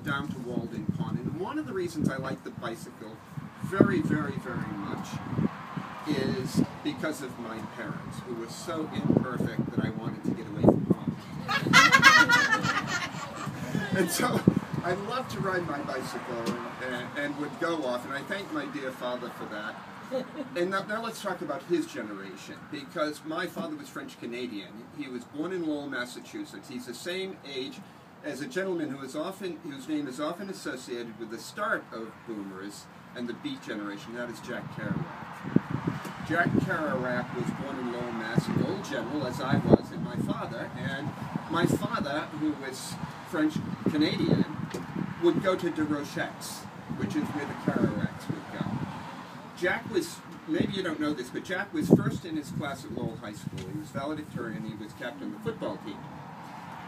down to Walden Pond. And one of the reasons I like the bicycle very, very, very much is because of my parents, who were so imperfect that I wanted to get away from home. And so I loved to ride my bicycle and would go off, and I thank my dear father for that. And now let's talk about his generation, because my father was French-Canadian. He was born in Lowell, Massachusetts. He's the same age as a gentleman whose name is often associated with the start of boomers and the Beat generation. That is Jack Kerouac. Jack Kerouac was born in Lowell, Mass, an old general, as I was, and my father, who was French-Canadian, would go to De Rochette's, which is where the Kerouacs would go. Jack was, maybe you don't know this, but Jack was first in his class at Lowell High School. He was valedictorian, he was captain of the football team.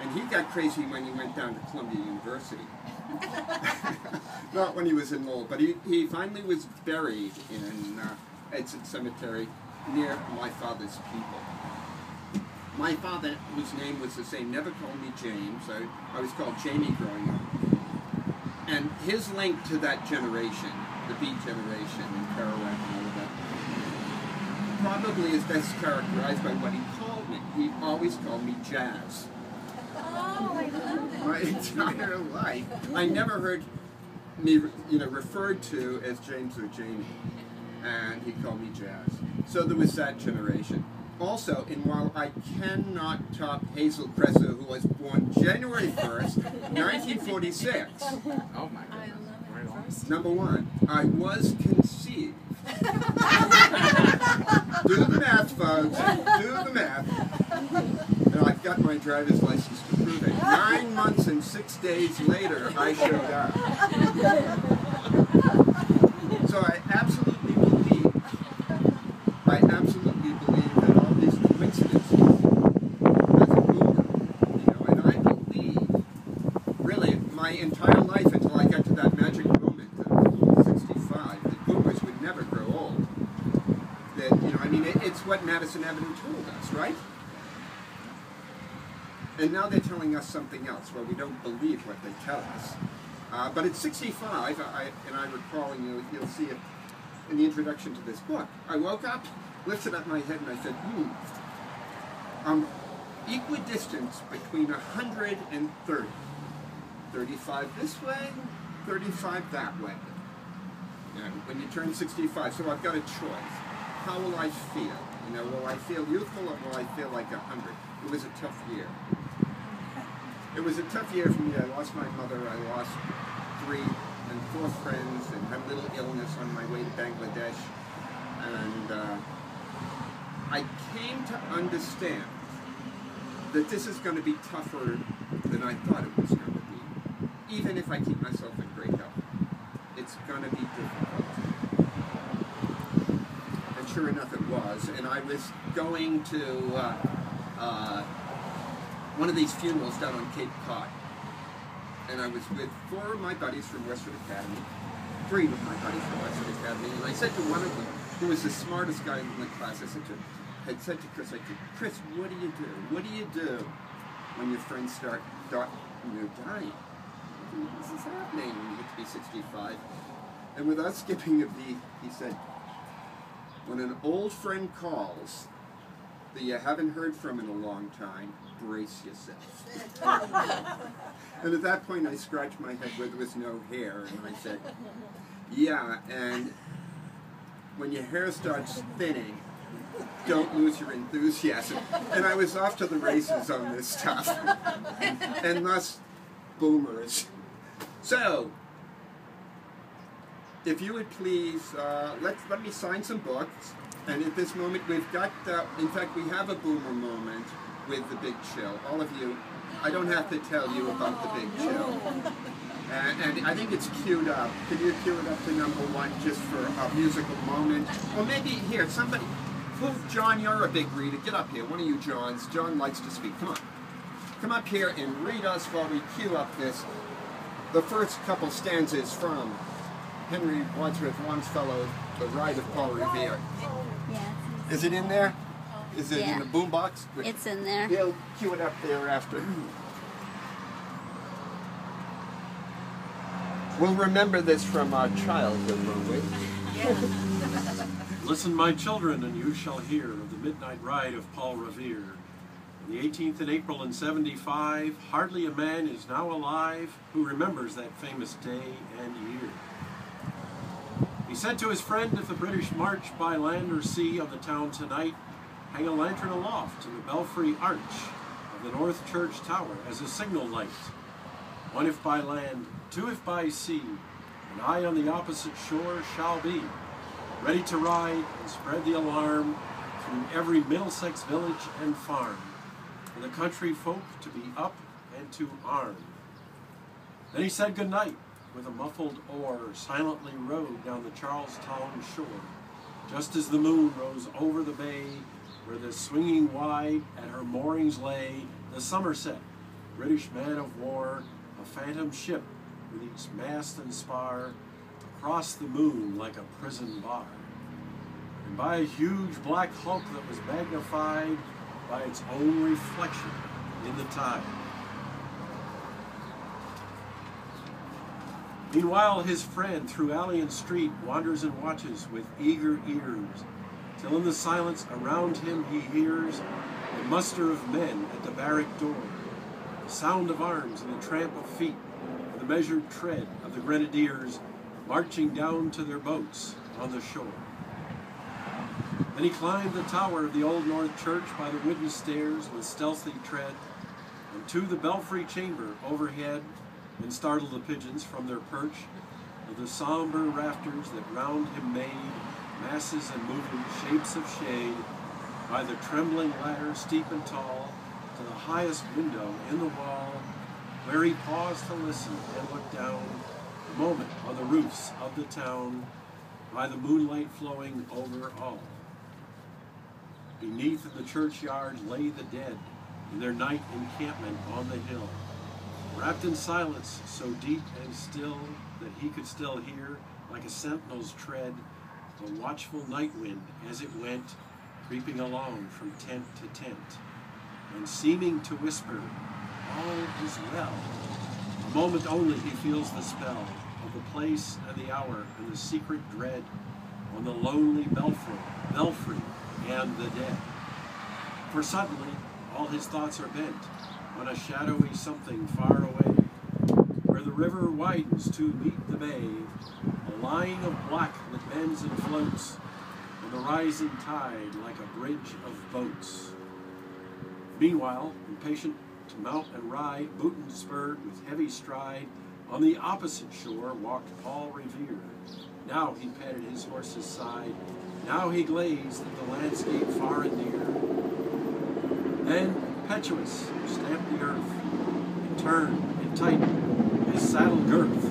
And he got crazy when he went down to Columbia University. Not when he was in Lowell, but he finally was buried in Edson Cemetery near my father's people. My father, whose name was the same, never called me James. I was called Jamie growing up. And his link to that generation, the Beat generation and Kerouac and all of that, probably is best characterized by what he called me. He always called me Jazz. Oh, I love it. My entire life, I never heard me, referred to as James or Jamie, and he called me Jazz. So there was that generation. Also, and while I cannot top Hazel Cresser, who was born January 1st, 1946. Oh my goodness. Right on. Number one, I was conceived. Do the math, folks. Do the math. And I've got my driver's license to prove it. 9 months and 6 days later, I showed up. So I absolutely believe that all these coincidences as a boomer, and I believe, really, my entire life until I got to that magic moment of 65, that boomers would never grow old. That, it's what Madison Avenue told us, right? And now they're telling us something else. Well, we don't believe what they tell us. But at 65, and I recall, and you'll see it in the introduction to this book, I woke up, lifted up my head, and I said, equidistance between 100 and 30. 35 this way, 35 that way. And when you turn 65, so I've got a choice. How will I feel? Will I feel youthful or will I feel like 100? It was a tough year. It was a tough year for me. I lost my mother, I lost 3 and 4 friends, and had a little illness on my way to Bangladesh. And I came to understand that this is going to be tougher than I thought it was going to be. Even if I keep myself in great health, it's going to be difficult. And sure enough it was. And I was going to one of these funerals down on Cape Cod. And I was with 4 of my buddies from Westford Academy, 3 of my buddies from Westford Academy, and I said to one of them, who was the smartest guy in the class, I said to Chris, Chris, what do you do? What do you do when your friends start dying? This is happening when you get to be 65. And without skipping a beat, he said, when an old friend calls that you haven't heard from in a long time, brace yourself. And at that point I scratched my head where there was no hair, and I said, yeah, and when your hair starts thinning, don't lose your enthusiasm. And I was off to the races on this stuff. And thus, boomers. So, if you would please, let me sign some books. And at this moment, we've got, in fact, we have a boomer moment with the Big Chill. All of you, I don't have to tell you about the Big Chill. And I think it's queued up. Can you cue it up to number 1 just for a musical moment? Or maybe here, somebody, John, you're a big reader. Get up here, one of you Johns. John likes to speak. Come on. Come up here and read us while we cue up this. The first couple stanzas from Henry Wadsworth Longfellow, The Ride of Paul Revere. Yeah. Is it in there? Is it in the boombox? It's in there. He'll cue it up there after. We'll remember this from our childhood, won't we? Listen, my children, and you shall hear of the midnight ride of Paul Revere. On the 18th of April in 75, hardly a man is now alive who remembers that famous day and year. He said to his friend, if the British march by land or sea on the town tonight, hang a lantern aloft in the belfry arch of the North Church Tower as a signal light. One if by land, two if by sea, and I on the opposite shore shall be, ready to ride and spread the alarm through every Middlesex village and farm, for the country folk to be up and to arm. Then he said good night, with a muffled oar silently rowed down the Charlestown shore, just as the moon rose over the bay, where the swinging wide at her moorings lay the Somerset, British man of war, a phantom ship with each mast and spar, across the moon like a prison bar, and by a huge black hulk that was magnified by its own reflection in the tide. Meanwhile, his friend through alley and street wanders and watches with eager ears, till in the silence around him he hears the muster of men at the barrack door, the sound of arms and the tramp of feet, and the measured tread of the grenadiers marching down to their boats on the shore. Then he climbed the tower of the old North Church by the wooden stairs with stealthy tread, and to the belfry chamber overhead, and startled the pigeons from their perch, of the somber rafters that round him made masses and moving shapes of shade, by the trembling ladder steep and tall, to the highest window in the wall, where he paused to listen and look down, a moment on the roofs of the town, by the moonlight flowing over all. Beneath in the churchyard lay the dead, in their night encampment on the hill, wrapped in silence so deep and still that he could still hear, like a sentinel's tread, the watchful night wind as it went, creeping along from tent to tent, and seeming to whisper, all is well. A moment only he feels the spell of the place and the hour and the secret dread on the lonely belfry and the dead. For suddenly all his thoughts are bent on a shadowy something far away, where the river widens to meet the bay, a line of black that bends and floats on the rising tide like a bridge of boats. Meanwhile, impatient to mount and ride, boot and spurred with heavy stride, on the opposite shore walked Paul Revere. Now he patted his horse's side, now he glazed at the landscape far and near. Then, impetuous, stamped the earth, and turned and tightened his saddle girth,